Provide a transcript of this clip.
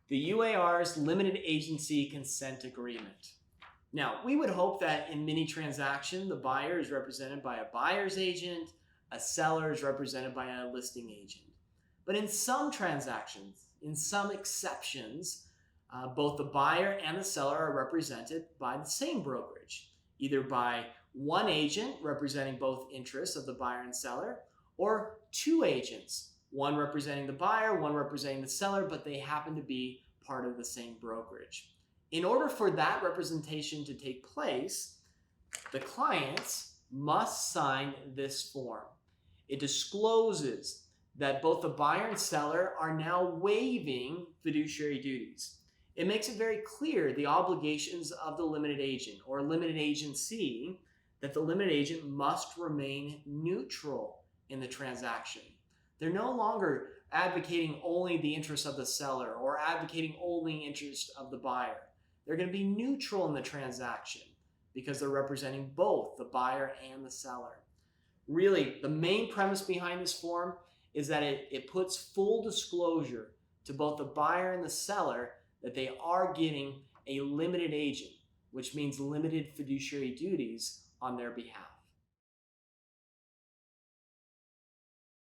the UAR's Limited Agency Consent Agreement. Now, we would hope that in many transactions, the buyer is represented by a buyer's agent, a seller is represented by a listing agent. But in some transactions, in some exceptions, both the buyer and the seller are represented by the same brokerage, either by one agent representing both interests of the buyer and seller, or two agents, one representing the buyer, one representing the seller, but they happen to be part of the same brokerage. In order for that representation to take place, the clients must sign this form. It discloses that both the buyer and seller are now waiving fiduciary duties. It makes it very clear the obligations of the limited agent or limited agency, that the limited agent must remain neutral in the transaction. They're no longer advocating only the interests of the seller or advocating only interest of the buyer. They're going to be neutral in the transaction because they're representing both the buyer and the seller. Really, the main premise behind this form is that it puts full disclosure to both the buyer and the seller that they are getting a limited agent, which means limited fiduciary duties on their behalf.